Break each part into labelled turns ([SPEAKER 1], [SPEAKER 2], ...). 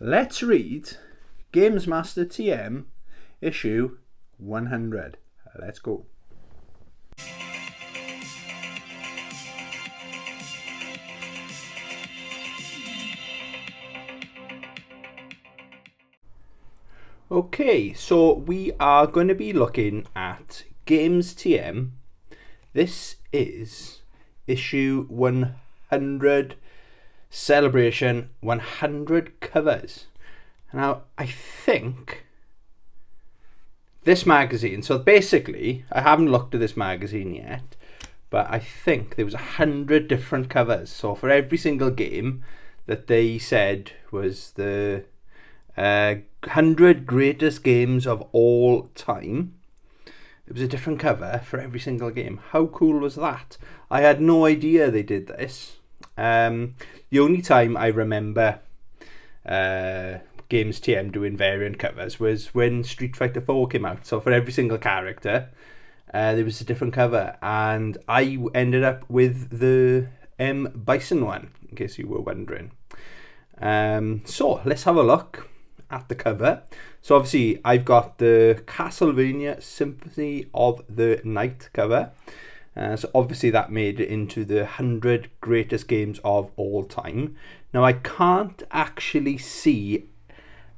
[SPEAKER 1] Let's read Games Master TM issue 100. Let's go. Okay, so we are going to be looking at Games TM. This is issue 100 celebration, 100 covers. Now, I think this magazine, so basically, I haven't looked at this magazine yet, but I think there was 100 different covers. So for every single game that they said was the 100 greatest games of all time, it was a different cover for every single game. How cool was that? I had no idea they did this. The only time I remember Games TM doing variant covers was when Street Fighter 4 came out. So for every single character, there was a different cover, and I ended up with the M. Bison one, in case you were wondering. So let's have a look at the cover. So obviously I've got the Castlevania Symphony of the Night cover. So obviously that made it into the 100 greatest games of all time. Now I can't actually see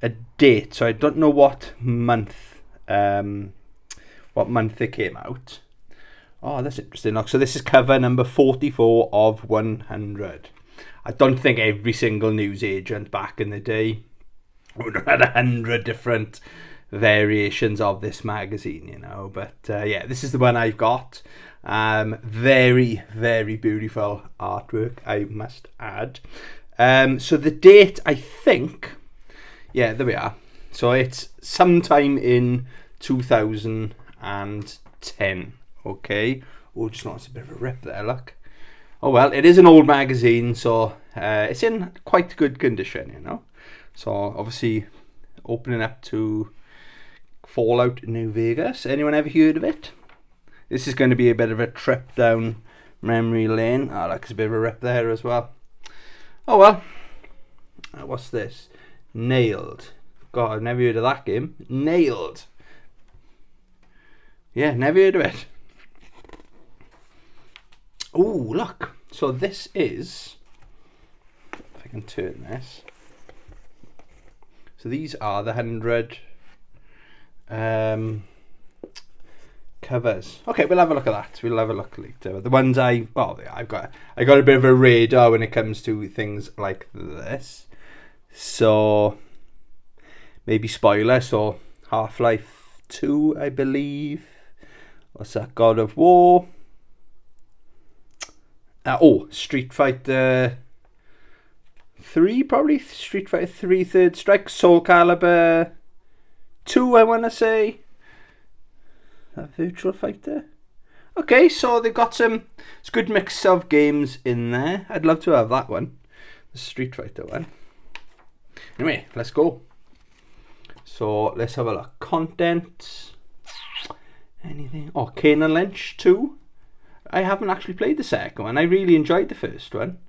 [SPEAKER 1] a date, so I don't know what month it came out. Oh, that's interesting. So this is cover number 44 of 100. I don't think every single newsagent back in the day would have had 100 different variations of this magazine, you know. But yeah, this is the one I've got. Very, very beautiful artwork, I must add. So the date, I think, yeah, there we are. So it's sometime in 2010. Okay. Oh, just noticed a bit of a rip there, look. Oh well, it is an old magazine, so it's in quite good condition, you know. So obviously opening up to Fallout New Vegas. Anyone ever heard of it? This is going to be a bit of a trip down memory lane. Oh, look, there's a bit of a rip there as well. Oh well. What's this? Nailed. God, I've never heard of that game. Nailed. Yeah, never heard of it. Oh, look. So this is... if I can turn this... so these are the 100 covers. Okay, we'll have a look at that. We'll have a look later. The ones I've got a bit of a radar when it comes to things like this. So maybe spoiler. So Half-Life 2, I believe. What's that? God of War. Street Fighter 3, probably. Street Fighter 3 Third Strike. Soul Calibur 2, I want to say. That Virtual Fighter. Okay, so they've got it's a good mix of games in there. I'd love to have that one. The Street Fighter one. Anyway, let's go. So let's have a look. Content. Anything? Oh, Kane and Lynch 2. I haven't actually played the second one. I really enjoyed the first one.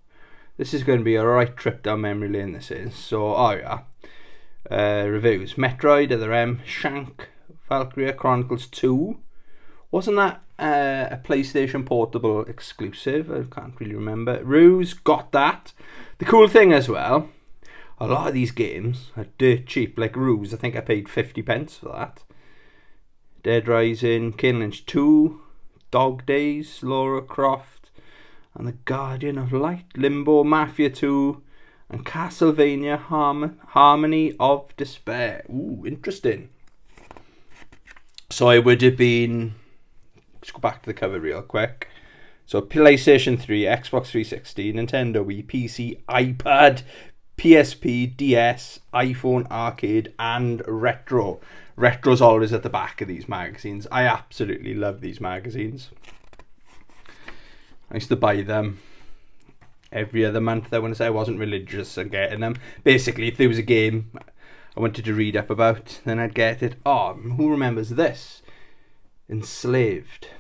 [SPEAKER 1] This is going to be a right trip down memory lane, this is. So, oh yeah. Reviews. Metroid, Other M, Shank, Valkyria Chronicles 2. Wasn't that a PlayStation Portable exclusive? I can't really remember. Ruse, got that. The cool thing as well, a lot of these games are dirt cheap. Like Ruse, I think I paid 50 pence for that. Dead Rising, Kane Lynch 2, Dog Days, Lara Croft, and The Guardian of Light, Limbo, Mafia 2, and Castlevania Harmony of Despair. Ooh, interesting. So it would have been... let's go back to the cover real quick. So PlayStation 3, Xbox 360, Nintendo Wii, PC, iPad, PSP, DS, iPhone, arcade, and retro. Retro's always at the back of these magazines. I absolutely love these magazines. I used to buy them every other month. I want to say I wasn't religious and getting them. Basically, if there was a game I wanted to read up about, then I'd get it. Oh, who remembers this? Enslaved.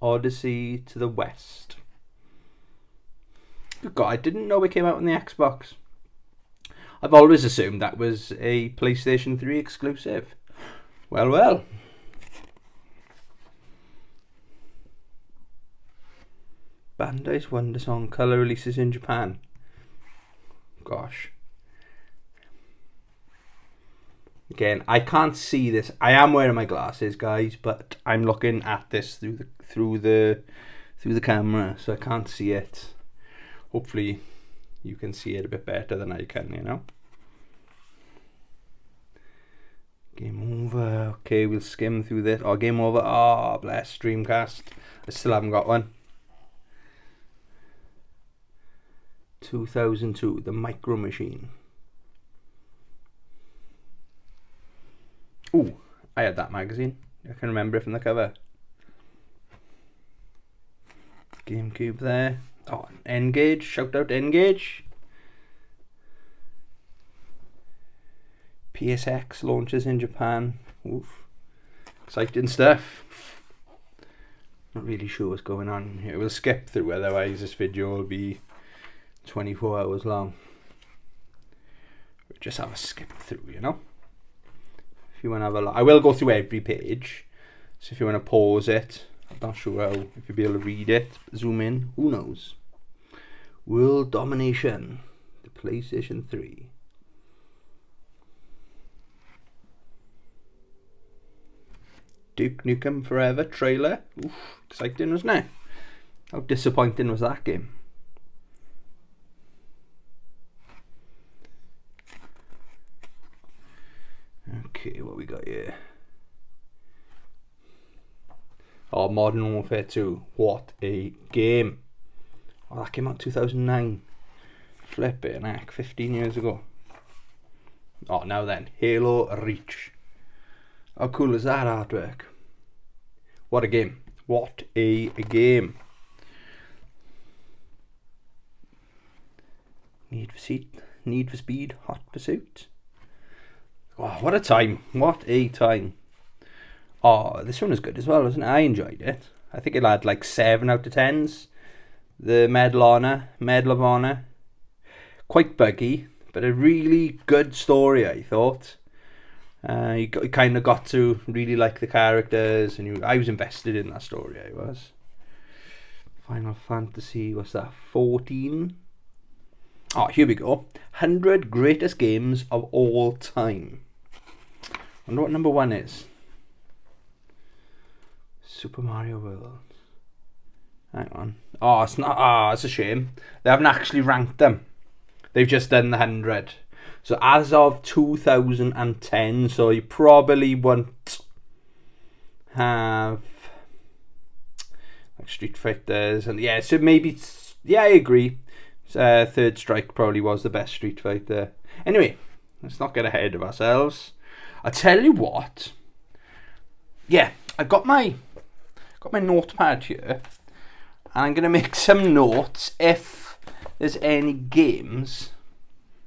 [SPEAKER 1] Odyssey to the West. Good God, I didn't know it came out on the Xbox. I've always assumed that was a PlayStation 3 exclusive. Well, well. Bandai's WonderSong colour releases in Japan. Gosh. Again, I can't see this. I am wearing my glasses, guys, but I'm looking at this through the camera, so I can't see it. Hopefully, you can see it a bit better than I can, you know. Game over. Okay, we'll skim through this. Oh, game over. Oh, bless Dreamcast. I still haven't got one. 2002, the Micro Machine. Ooh, I had that magazine. I can remember it from the cover. GameCube there. Oh, N-Gage. Shout out N-Gage. PSX launches in Japan. Oof. Exciting stuff. Not really sure what's going on here. We'll skip through, otherwise this video will be 24 hours long. We'll just have a skip through, you know. If you want to have a look, I will go through every page. So if you want to pause it, I'm not sure how, if you'll be able to read it, zoom in, who knows. World Domination, the PlayStation 3. Duke Nukem Forever trailer. Oof, exciting, wasn't it? How disappointing was that game? Okay, what we got here? Oh, Modern Warfare 2. What a game. Oh, that came out 2009. Flip it, heck, 15 years ago. Oh, now then, Halo Reach. How cool is that artwork? What a game. What a game. Need for Speed, Hot Pursuit. Oh, what a time. What a time. Oh, this one was good as well, wasn't it? I enjoyed it. I think it had like 7 out of 10s. The Medal of Honor. Quite buggy, but a really good story, I thought. You kind of got to really like the characters, and I was invested in that story, I was. Final Fantasy, what's that, 14? Oh, here we go. 100 greatest games of all time. I wonder what number 1 is. Super Mario World. Hang on. Oh, it's not. Ah, it's a shame. They haven't actually ranked them. They've just done the 100. So as of 2010, so you probably won't have like Street Fighters, and yeah, so maybe, yeah, I agree. Third Strike probably was the best Street Fighter. Anyway, let's not get ahead of ourselves. I tell you what. Yeah, I've got my notepad here, and I'm gonna make some notes if there's any games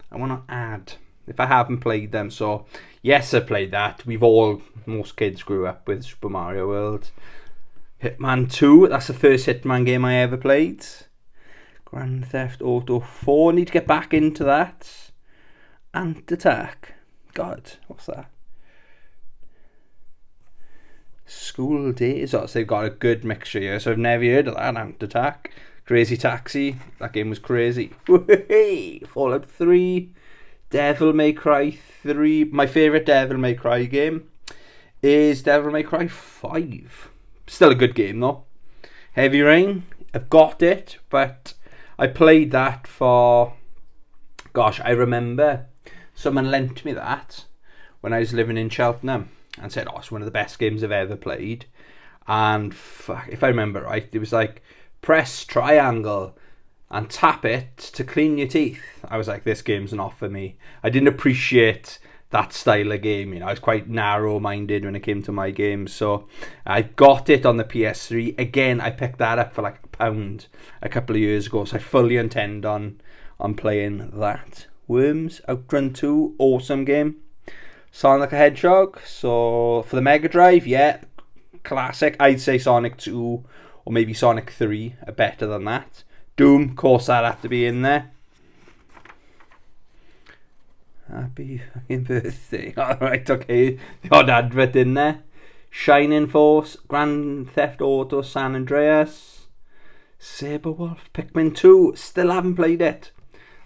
[SPEAKER 1] I want to add if I haven't played them. So yes, I've played that. Most kids grew up with Super Mario World. Hitman 2, that's the first Hitman game I ever played. Grand Theft Auto 4, need to get back into that. Ant Attack, God, what's that? School Days, so they've got a good mixture here, so I've never heard of that. Ant Attack. Crazy Taxi, that game was crazy. Fallout 3, Devil May Cry 3. My favourite Devil May Cry game is Devil May Cry 5. Still a good game though. Heavy Rain, I've got it, but I played that for, gosh, I remember someone lent me that when I was living in Cheltenham and said, oh, it's one of the best games I've ever played. And if I remember right, it was like, press triangle and tap it to clean your teeth. I was like, this game's not for me. I didn't appreciate that style of game. You know, I was quite narrow-minded when it came to my games. So I got it on the PS3. Again, I picked that up for like £1 a couple of years ago. So I fully intend on playing that. Worms, Outrun 2, awesome game. Sonic the Hedgehog. So for the Mega Drive, yeah, classic. I'd say Sonic 2 or maybe Sonic 3 are better than that. Doom, of course, that had to be in there. Happy fucking birthday. Alright, okay. The odd advert in there. Shining Force, Grand Theft Auto San Andreas, Saberwolf, Pikmin 2. Still haven't played it.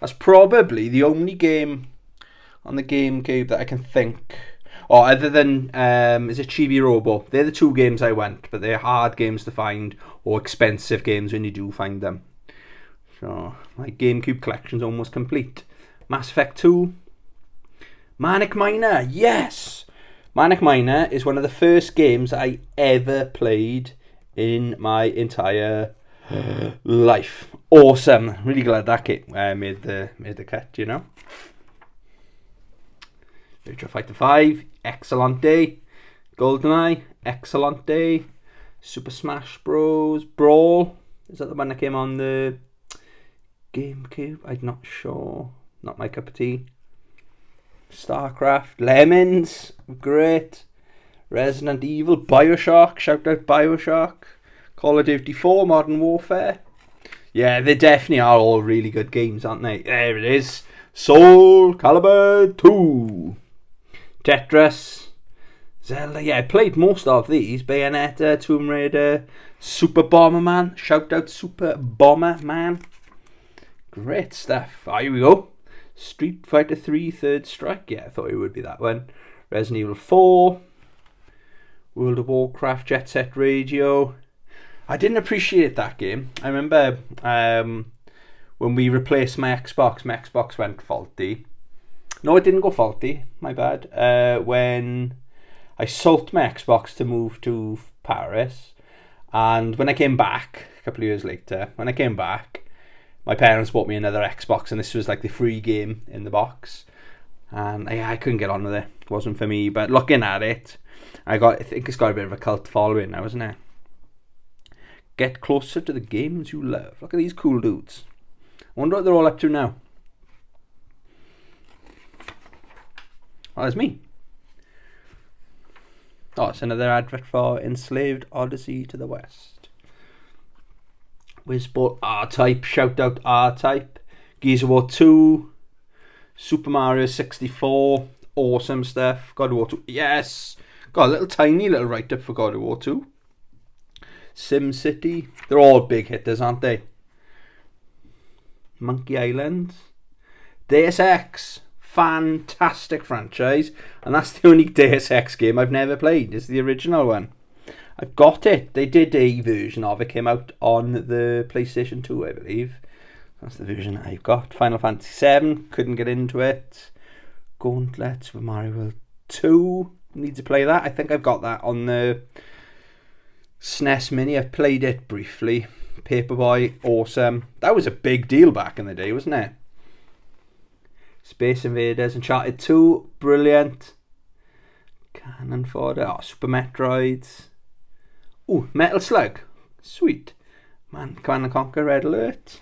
[SPEAKER 1] That's probably the only game on the GameCube that I can think. Or other than, is it Chibi Robo? They're the two games I went, but they're hard games to find, or expensive games when you do find them. So, my GameCube collection's almost complete. Mass Effect 2. Manic Miner, yes! Manic Miner is one of the first games I ever played in my entire life. Awesome. Really glad that kit made the cut, you know. Virtua Fighter 5, excellent day. GoldenEye, excellent day. Super Smash Bros. Brawl, is that the one that came on the GameCube? I'm not sure. Not my cup of tea. StarCraft, Lemons, great. Resident Evil, Bioshock, shout out Bioshock. Call of Duty 4, Modern Warfare. Yeah, they definitely are all really good games, aren't they? There it is. Soul Calibur 2. Tetris. Zelda. Yeah, I played most of these. Bayonetta, Tomb Raider, Super Bomberman. Shout out Super Bomberman. Great stuff. Here we go. Street Fighter 3 Third Strike. Yeah, I thought it would be that one. Resident Evil 4. World of Warcraft Jet Set Radio. I didn't appreciate that game. I remember when we replaced my Xbox went faulty. No, it didn't go faulty. My bad. When I sold my Xbox to move to Paris, and when I came back, a couple of years later, my parents bought me another Xbox, and this was like the free game in the box. And I couldn't get on with it. It wasn't for me. But looking at it, I think it's got a bit of a cult following now, isn't it? Get closer to the games you love. Look at these cool dudes. I wonder what they're all up to now. Oh, there's me. Oh, it's another advert for Enslaved Odyssey to the West. Wizbot R-Type. Shout out R-Type. Gears of War 2. Super Mario 64. Awesome stuff. God of War 2. Yes! Got a tiny little write-up for God of War 2. SimCity. They're all big hitters, aren't they? Monkey Island. Deus Ex. Fantastic franchise. And that's the only Deus Ex game I've never played. It's the original one. I've got it. They did a version of it. Came out on the PlayStation 2, I believe. That's the version I've got. Final Fantasy 7. Couldn't get into it. Gauntlet. Super Mario World 2. Need to play that. I think I've got that on the SNES Mini. I've played it briefly. Paperboy. Awesome. That was a big deal back in the day, wasn't it? Space Invaders. Uncharted 2. Brilliant. Cannon Fodder. Oh, Super Metroids. Ooh, Metal Slug. Sweet. Man, Command & Conquer Red Alert.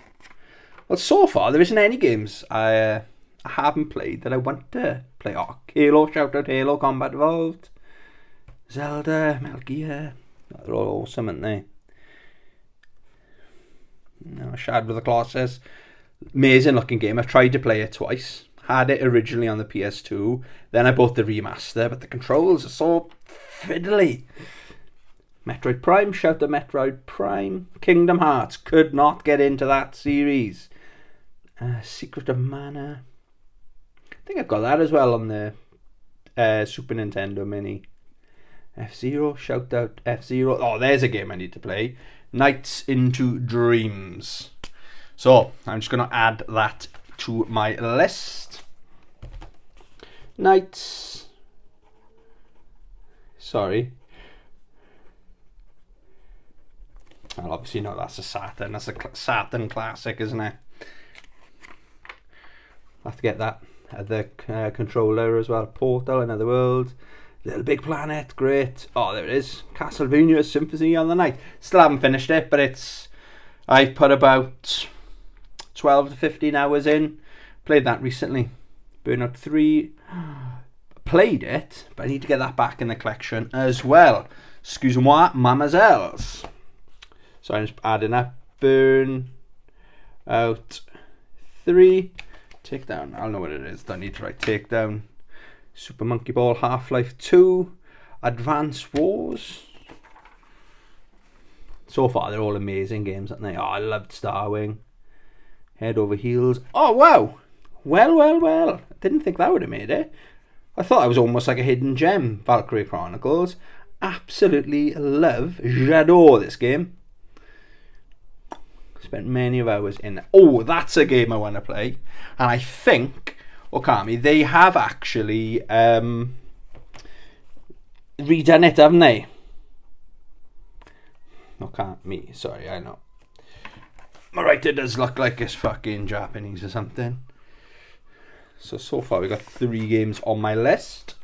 [SPEAKER 1] Well, so far, there isn't any games I haven't played that I want to play. Oh, Halo. Shout out Halo Combat Evolved. Zelda. Metal Gear. They're all awesome, aren't they? No, Shadow of the Colossus. Amazing looking game. I've tried to play it twice. Had it originally on the PS2. Then I bought the remaster, but the controls are so fiddly. Metroid Prime. Shout out Metroid Prime. Kingdom Hearts. Could not get into that series. Secret of Mana. I think I've got that as well on the Super Nintendo Mini. F-Zero. Shout out F-Zero. Oh, there's a game I need to play. Nights into Dreams. So, I'm just going to add that to my list. Nights. Sorry. Well, obviously, no, that's a Saturn. That's a Saturn classic, isn't it? I'll have to get that. The controller as well. Portal, Another World. Little Big Planet, great. Oh, there it is. Castlevania Symphony of the Night. Still haven't finished it, but I've put about 12 to 15 hours in. Played that recently. Burnout 3. Played it, but I need to get that back in the collection as well. Excuse-moi, mademoiselles. So I'm just adding up. Burnout 3. Takedown. I'll know what it is. Don't need to write Takedown. Super Monkey Ball, Half-Life 2, Advance Wars. So far, they're all amazing games, aren't they? Oh, I loved Starwing. Head Over Heels. Oh, wow. Well. I didn't think that would have made it. I thought it was almost like a hidden gem, Valkyrie Chronicles. Absolutely j'adore this game. Spent many hours in it. Oh, that's a game I want to play. And I think, Okami, they have actually redone it, haven't they? Okami, sorry, I know. My writer does look like it's fucking Japanese or something. So far we got 3 games on my list.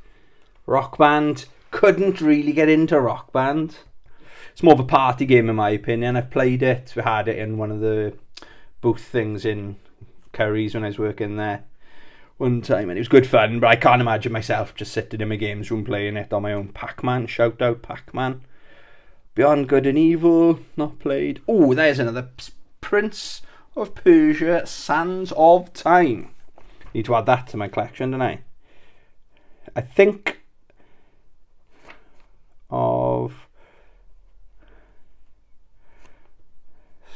[SPEAKER 1] Rock Band. Couldn't really get into Rock Band. It's more of a party game in my opinion. I've played it. We had it in one of the booth things in Curry's when I was working there one time, and it was good fun, but I can't imagine myself just sitting in my games room playing it on my own. Pac-Man, shout out Pac-Man. Beyond Good and Evil, not played. Oh, there's another Prince of Persia, Sands of Time. Need to add that to my collection, don't I? I think of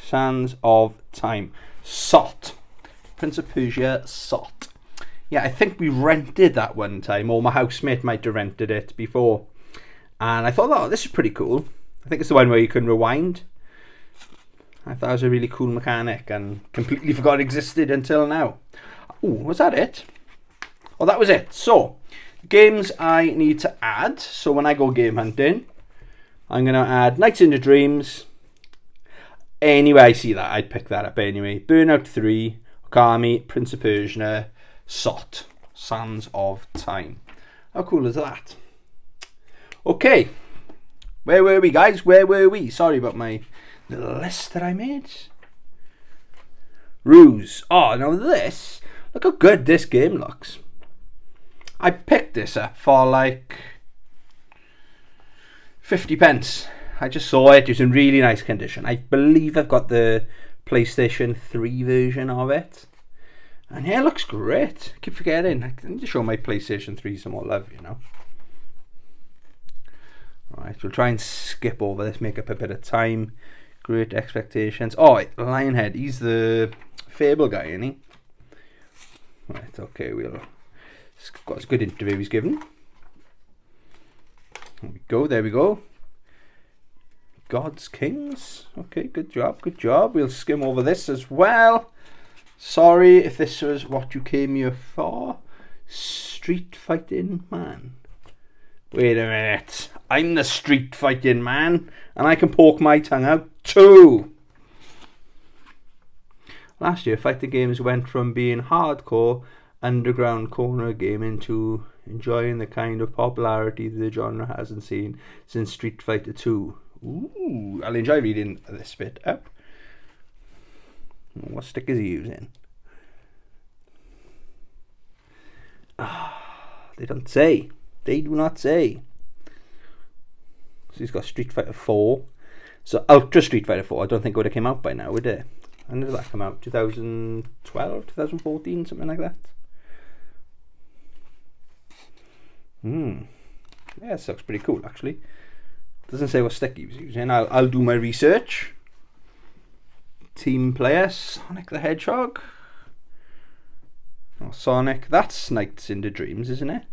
[SPEAKER 1] Sands of Time. Sot. Prince of Persia, Sot. Yeah, I think we rented that one time, or my housemate might have rented it before. And I thought, oh, this is pretty cool. I think it's the one where you can rewind. I thought it was a really cool mechanic and completely forgot it existed until now. Oh, was that it? Oh, that was it. So, games I need to add. So when I go game hunting, I'm going to add Nights into Dreams. Anyway, I see that. I'd pick that up anyway. Burnout 3, Okami, Prince of Persia, Sot, Sands of Time. How cool is that? Okay. Where were we, guys? Where were we? Sorry about my little list that I made. Ruse. Oh, now this. Look how good this game looks. I picked this up for like 50 pence. I just saw it. It was in really nice condition. I believe I've got the PlayStation 3 version of it. And yeah, it looks great. I keep forgetting. I need to show my PlayStation 3 some more love, you know. Alright, we'll try and skip over this, make up a bit of time. Great Expectations. Oh, Lionhead. He's the Fable guy, isn't he? Right, okay, we'll... Got a good interview he's given. There we go. Gods Kings. Okay, good job. We'll skim over this as well. Sorry if this was what you came here for. Street Fighting Man. Wait a minute. I'm the Street Fighting Man, and I can poke my tongue out too. Last year, fighting games went from being hardcore, underground corner gaming to enjoying the kind of popularity the genre hasn't seen since Street Fighter 2. Ooh, I'll enjoy reading this bit up. What stick is he using? They don't say. They do not say. So he's got Street Fighter 4. So Ultra Street Fighter 4, I don't think it would have came out by now, would it? When did that come out? 2012, 2014, something like that? Yeah, this looks pretty cool, actually. Doesn't say what stick he was using. I'll do my research. Team player, Sonic the Hedgehog. Oh, Sonic, that's Nights into Dreams, isn't it?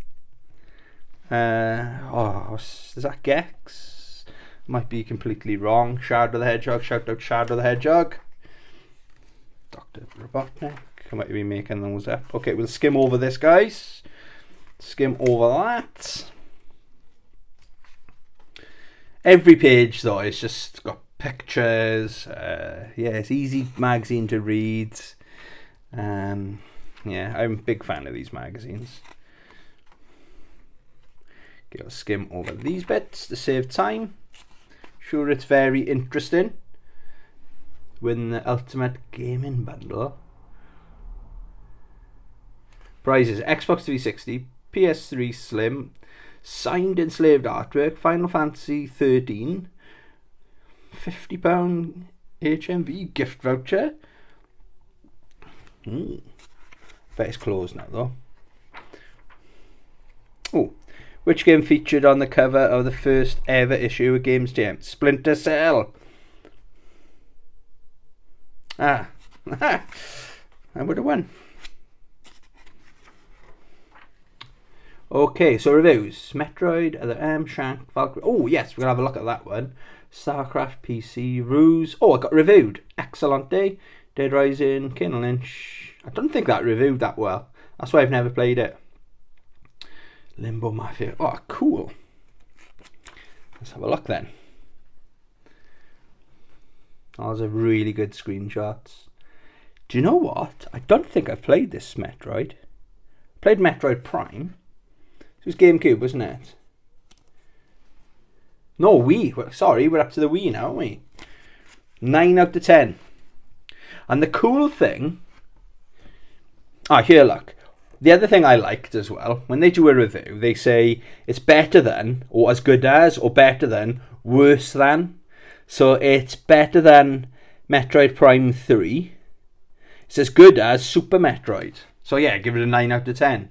[SPEAKER 1] Is that Gex? Might be completely wrong. Shadow the Hedgehog, shout out Shadow the Hedgehog. Dr. Robotnik, I might be making those up. Okay, we'll skim over this, guys. Skim over that. Every page, though, it's just got pictures. Yeah, it's easy magazine to read. Yeah, I'm a big fan of these magazines. Okay, I'll skim over these bits to save time. Sure, it's very interesting. Win the Ultimate Gaming Bundle. Prizes: Xbox 360, PS3 Slim, signed enslaved artwork, Final Fantasy 13, £50 HMV gift voucher. Bet it's closed now, though. Oh, which game featured on the cover of the first ever issue of Games Jam? Splinter Cell. Ah, I would have won. Okay, so reviews. Metroid, Other M, Shank, Valkyrie. Oh, yes, we're going to have a look at that one. StarCraft, PC, Ruse. Oh, I got reviewed. Excellente. Dead Rising, Kane and Lynch. I don't think that reviewed that well. That's why I've never played it. Limbo Mafia. Oh, cool. Let's have a look then. Those are really good screenshots. Do you know what? I don't think I've played this Metroid. I played Metroid Prime. It was GameCube, wasn't it? No, Wii. Sorry, we're up to the Wii now, aren't we? 9 out of 10. And the cool thing... here, look. The other thing I liked as well, when they do a review, they say it's better than, or as good as, or better than, worse than. So it's better than Metroid Prime 3. It's as good as Super Metroid. So yeah, give it a 9 out of 10.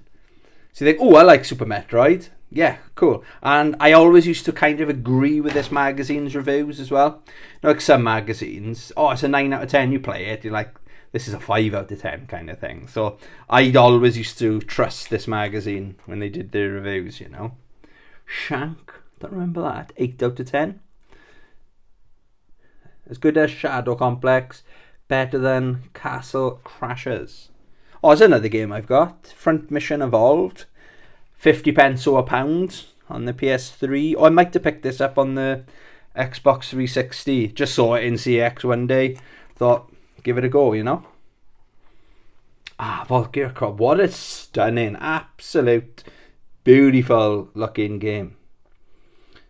[SPEAKER 1] So you think, oh, I like Super Metroid. Yeah, cool. And I always used to kind of agree with this magazine's reviews as well. Like some magazines, oh, it's a 9 out of 10, you play it, you're like, this is a 5 out of 10 kind of thing. So I'd always used to trust this magazine when they did their reviews, you know. Shank, don't remember that. 8 out of 10. As good as Shadow Complex. Better than Castle Crashers. Oh, there's another game I've got. Front Mission Evolved. 50 pence or £1 on the PS3. Oh, I might have picked this up on the Xbox 360. Just saw it in CX one day. Thought... give it a go, you know. Valkyria Chronicles. What a stunning, absolute, beautiful looking game.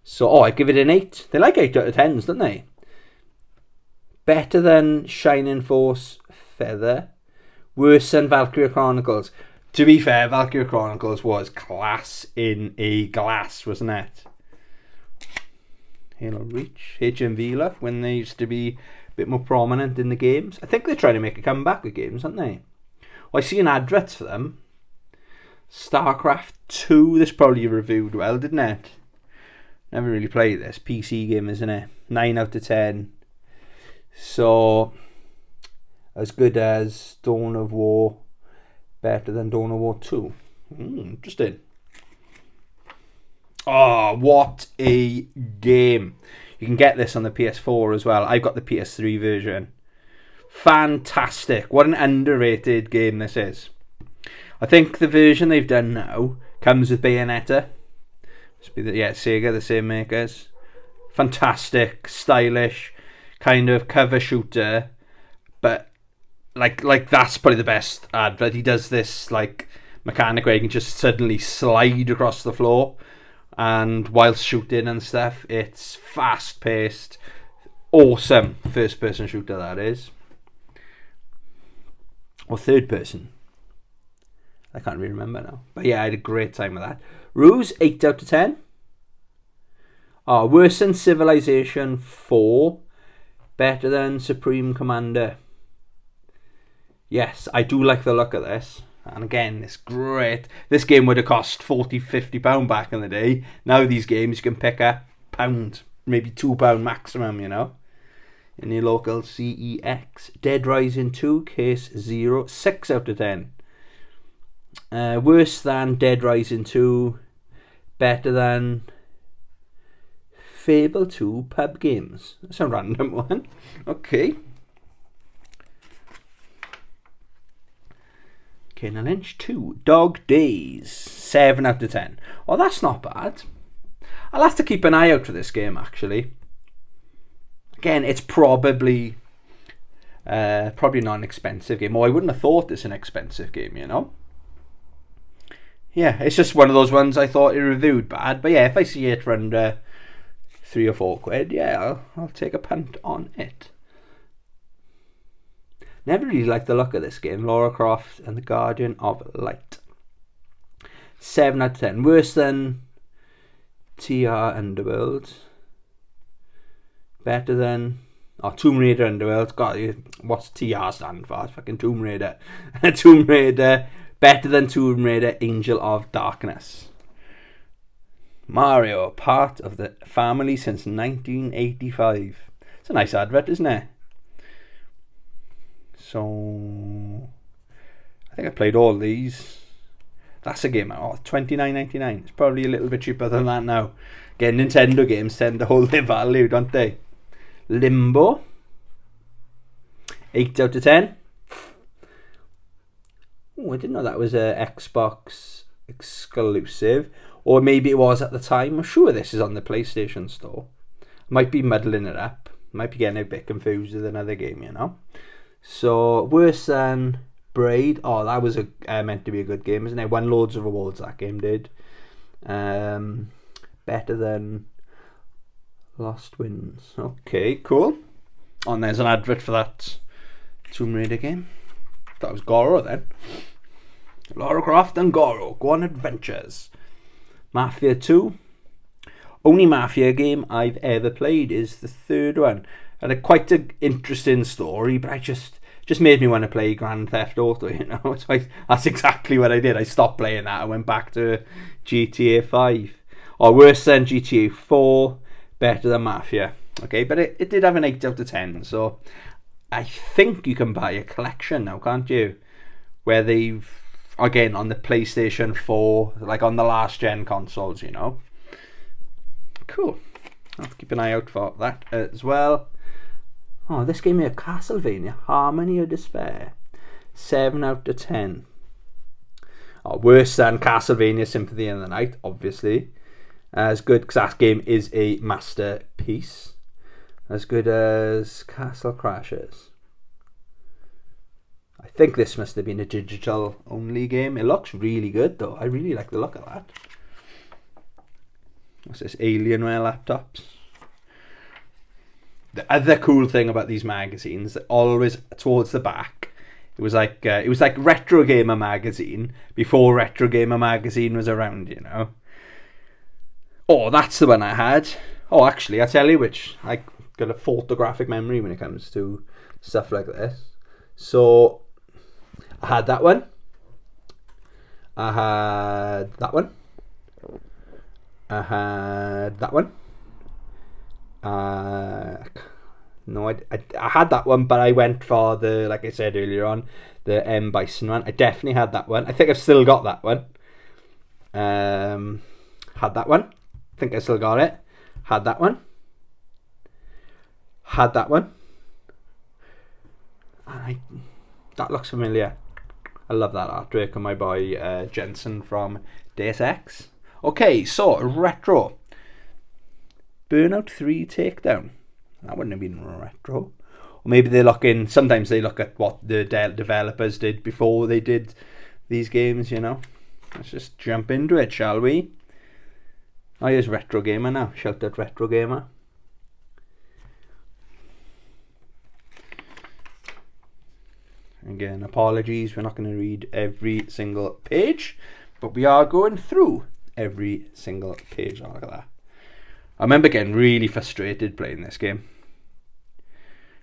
[SPEAKER 1] So, I give it an 8. They like 8 out of 10s, don't they? Better than Shining Force Feather. Worse than Valkyria Chronicles. To be fair, Valkyria Chronicles was class in a glass, wasn't it? Halo Reach. HMV, look, when they used to be bit more prominent in the games. I think they're trying to make a comeback with games, aren't they? Well, I see an advert for them. StarCraft 2, this probably reviewed well, didn't it? Never really played this. PC game, isn't it? 9 out of 10. So, as good as Dawn of War, better than Dawn of War 2. Interesting. Oh, what a game. You can get this on the PS4 as well. I've got the PS3 version. Fantastic. What an underrated game this is. I think the version they've done now comes with Bayonetta. Sega, the same makers. Fantastic, stylish, kind of cover shooter. But like that's probably the best advert. He does this like mechanic where you can just suddenly slide across the floor. And whilst shooting and stuff, it's fast-paced, awesome first-person shooter, that is. Or third-person. I can't really remember now. But yeah, I had a great time with that. Ruse, 8 out of 10. Worse than Civilization 4. Better than Supreme Commander. Yes, I do like the look of this. And again, it's great. This game would have cost £40, £50 back in the day. Now these games you can pick up £1, maybe £2 maximum, you know. In your local CEX. Dead Rising 2, Case 0, 6 out of 10. Worse than Dead Rising 2. Better than Fable 2 Pub Games. That's a random one. Okay. Kane and Lynch 2. Dog Days. 7 out of 10. Oh, that's not bad. I'll have to keep an eye out for this game, actually. Again, it's probably not an expensive game. Oh, I wouldn't have thought it's an expensive game, you know. Yeah, it's just one of those ones I thought it reviewed bad. But yeah, if I see it for under £3 or £4, yeah, I'll take a punt on it. Never really liked the look of this game. Lara Croft and the Guardian of Light. 7 out of 10. Worse than TR Underworld. Better than Tomb Raider Underworld. God, what's TR stand for? It's fucking Tomb Raider. Tomb Raider. Better than Tomb Raider Angel of Darkness. Mario, part of the family since 1985. It's a nice advert, isn't it? So, I think I played all these. That's a game. Oh, $29.99. It's probably a little bit cheaper than that now. Again, Nintendo games tend to hold their value, don't they? Limbo. 8 out of 10. Oh, I didn't know that was a Xbox exclusive. Or maybe it was at the time. I'm sure this is on the PlayStation Store. Might be muddling it up. Might be getting a bit confused with another game, you know. So, worse than Braid. Oh, that was meant to be a good game, isn't it? Won loads of awards, that game did. Better than Lost Winds. Okay, cool. Oh, and there's an advert for that Tomb Raider game. That was Goro then. Lara Croft and Goro go on adventures. Mafia 2. Only Mafia game I've ever played is the third one. Had quite an interesting story, but I just made me want to play Grand Theft Auto, you know. So that's exactly what I did. I stopped playing that and went back to GTA 5. Or worse than GTA 4, better than Mafia. Okay, but it did have an 8 out of 10, so I think you can buy a collection now, can't you? Where they've, again, on the PlayStation 4, like on the last gen consoles, you know. Cool. I'll have to keep an eye out for that as well. Oh, this game here, Castlevania, Harmony of Despair. 7 out of 10. Oh, worse than Castlevania Symphony of the Night, obviously. As good, because that game is a masterpiece. As good as Castle Crashers. I think this must have been a digital only game. It looks really good though. I really like the look of that. What's this? Alienware laptops. The other cool thing about these magazines, always towards the back, it was like Retro Gamer magazine before Retro Gamer magazine was around, you know. Oh, that's the one I had. Oh, actually, I tell you which. I got a photographic memory when it comes to stuff like this. So, I had that one. I had that one. I had that one. No, I had that one, but I went for the, like I said earlier on, the M. Bison one. I definitely had that one. I think I've still got that one. Had that one. I think I still got it. Had that one. Had that one. And that looks familiar. I love that artwork on my boy Jensen from Deus Ex. Okay, so retro. Burnout 3 Takedown. That wouldn't have been retro. Or maybe they look in. Sometimes they look at what the developers did before they did these games, you know. Let's just jump into it, shall we? Oh, here's Retro Gamer now. Shout out Retro Gamer. Again, apologies, we're not going to read every single page, but we are going through every single page. Oh, look at that. I remember getting really frustrated playing this game.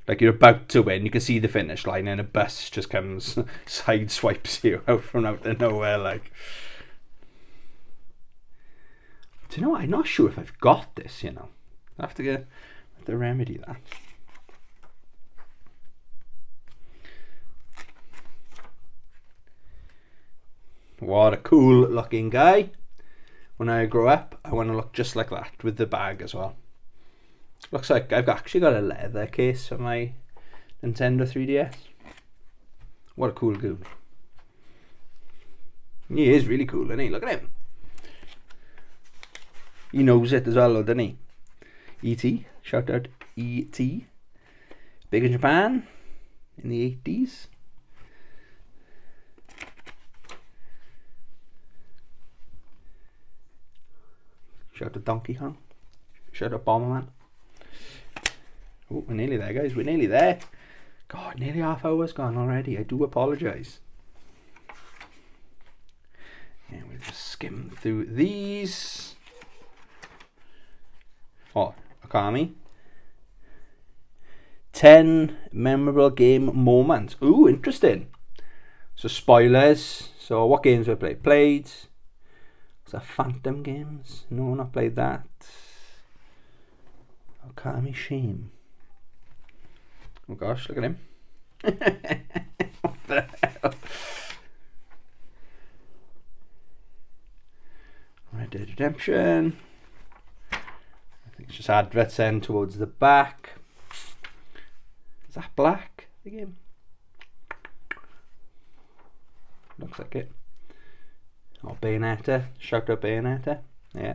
[SPEAKER 1] Like, you're about to win, you can see the finish line, and a bus just comes, side swipes you out from out of nowhere, like. Do you know what? I'm not sure if I've got this, you know. I have to remedy that. What a cool looking guy. When I grow up, I want to look just like that with the bag as well. Looks like I've actually got a leather case for my Nintendo 3DS. What a cool goon. He is really cool, isn't he? Look at him. He knows it as well, though, doesn't he? E.T. Shout out E.T. Big in Japan in the 80s. Shout out Donkey Kong. Shout out Bomberman. Oh, we're nearly there, guys. We're nearly there. God, nearly half hour's gone already. I do apologise. And we'll just skim through these. Oh, Okami. 10 memorable game moments. Ooh, interesting. So spoilers. So what games have I played? Was that Phantom Games? No, not played that. Okami Shame. Oh gosh, look at him. What the hell? Red Dead Redemption. I think it's just adverts end towards the back. Is that black, the game? Looks like it. Oh, Bayonetta. Shout out Bayonetta. Yeah.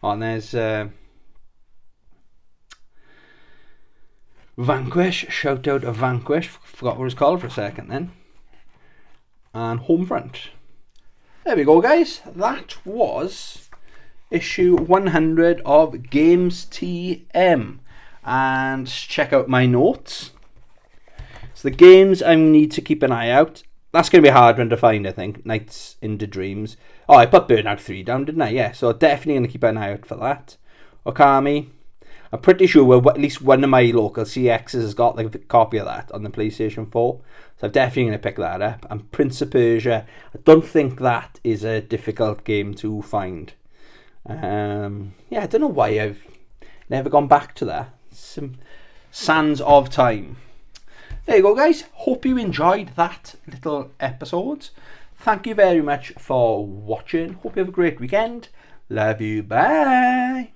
[SPEAKER 1] Oh, and there's Vanquish. Shout out of Vanquish. Forgot what it's called for a second then. And Homefront. There we go, guys. That was issue 100 of Games TM. And check out my notes. So the games I need to keep an eye out. That's going to be a hard one to find, I think. Nights into Dreams. Oh, I put Burnout 3 down, didn't I? Yeah, so definitely going to keep an eye out for that. Okami. I'm pretty sure at least one of my local CXs has got like a copy of that on the PlayStation 4. So I'm definitely going to pick that up. And Prince of Persia. I don't think that is a difficult game to find. Yeah, I don't know why I've never gone back to that. Some sands of time. There you go, guys. Hope you enjoyed that little episode. Thank you very much for watching. Hope you have a great weekend. Love you. Bye.